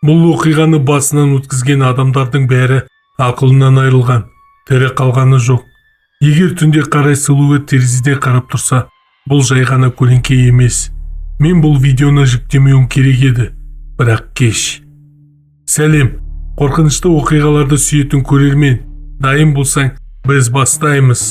Бұл оқиғаны басынан өткізген адамдардың бәрі ақылынан айырылған, тірі қалғаны жоқ. Егер түнде қарай силуэт терезеде қарап тұрса, бұл жай ғана көлеңке емес. Мен бұл видеоны жүктемеуім керек еді, бірақ кеш. Сәлем, қорқынышты оқиғаларды сүйетін көрермен, дайын болсаң, біз бастаймыз.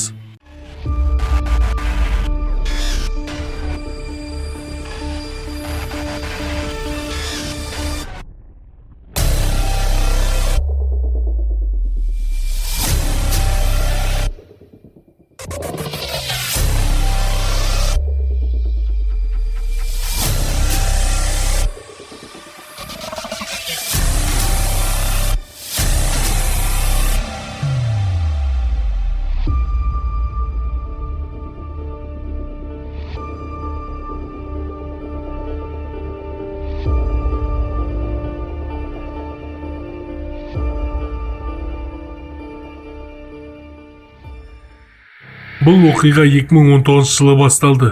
Бұл оқиға 2019 жылы басталды.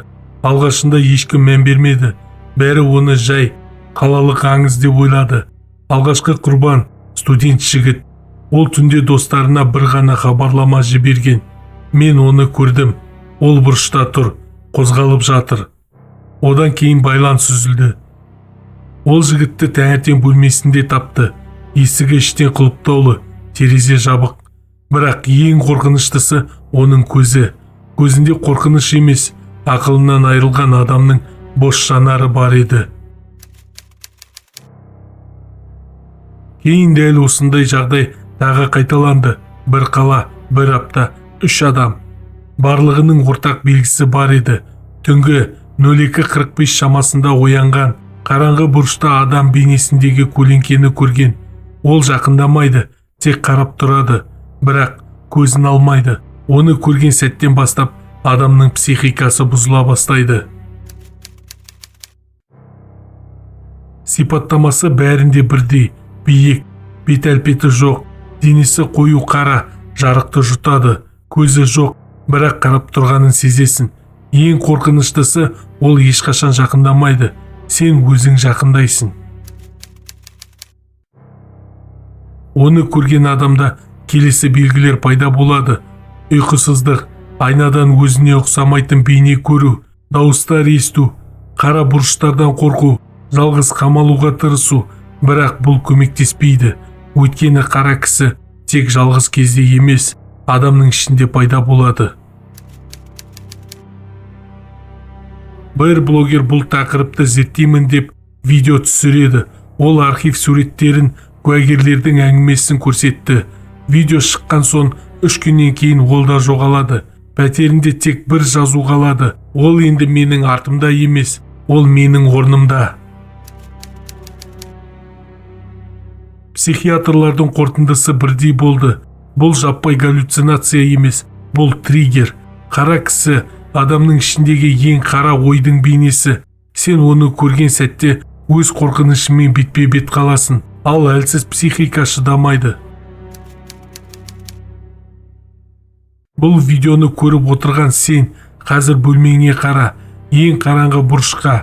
Алғашында ешкім мән бермеді. Бәрі оны жай, қалалық аңыз деп ойлады. Алғашқы құрбан студент жігіт. Ол түнде достарына бір ғана хабарлама жіберген. Мен оны көрдім. Ол бұрышта тұр, қозғалып жатыр. Одан кейін байланыс үзілді. Ол жігітті таңертең бөлмесінде тапты. Есігі іштен құлыптаулы, терезе жабық. Бірақ ең қорқыныштысы оның көзі. Көзінде қорқыныш емес, ақылынан айырылған адамның бос жанары бар еді. Кейін дәл осындай жағдай тағы қайталанды. Бір қала, бір апта, 3 адам. Барлығының ортақ белгісі бар еді. Түнгі 02:45 шамасында оянған, қараңғы бұрышта адам бейнесіндегі көлеңкені көрген. Ол жақындамайды, тек қарап тұрады, бірақ көзін алмайды. Оны көрген сәттен бастап адамның психикасы бұзыла бастайды. Сипаттамасы бәрінде бірдей, биік, бет-әлпеті жоқ, денесі қою қара, жарықты жұтады, көзі жоқ, бірақ қарап тұрғанын сезесің. Ең қорқыныштысы, ол ешқашан жақындамайды, сен өзің жақындайсың. Оны көрген адамда келесі белгілер пайда болады. Ұйқысыздық, айнадан өзіне ұқсамайтын бейне көру, дауыстар есту, қара бұрыштардан қорқу, жалғыз қамалуға тырысу, бірақ бұл көмектеспейді. Өйткені қара кісі тек жалғыз кезде емес, адамның ішінде пайда болады. Бір блогер бұл тақырыпты зерттеймін деп видео түсіреді. Ол архив суреттерін, куәгерлердің әңгімесін көрсетті. Видео шыққан соң 3 күннен кейін ол да жоғалады. Пәтерінде тек бір жазу қалады. Ол енді менің артымда емес, ол менің орнымда. Психиатрлардың қорытындысы бірдей болды. Бұл жаппай галлюцинация емес, бұл триггер. Қара кісі адамның ішіндегі ең қара ойдың бейнесі. Сен оны көрген сәтте өз қорқынышымен бетпе-бет қаласың, ал әлсіз психика шыдамайды. Бұл видеоны көріп отырған сен қазір бөлмеңе қара, ең қараңғы бұрышқа.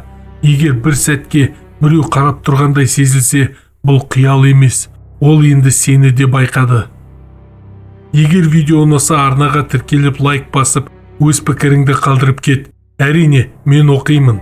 Егер бір сәтке біреу қарап тұрғандай сезілсе, бұл қиял емес, ол енді сені де байқады. Егер видео ұнаса, арнаға тіркеліп лайк басып, өз пікіріңді қалдырып кет. Әрине, мен оқимын.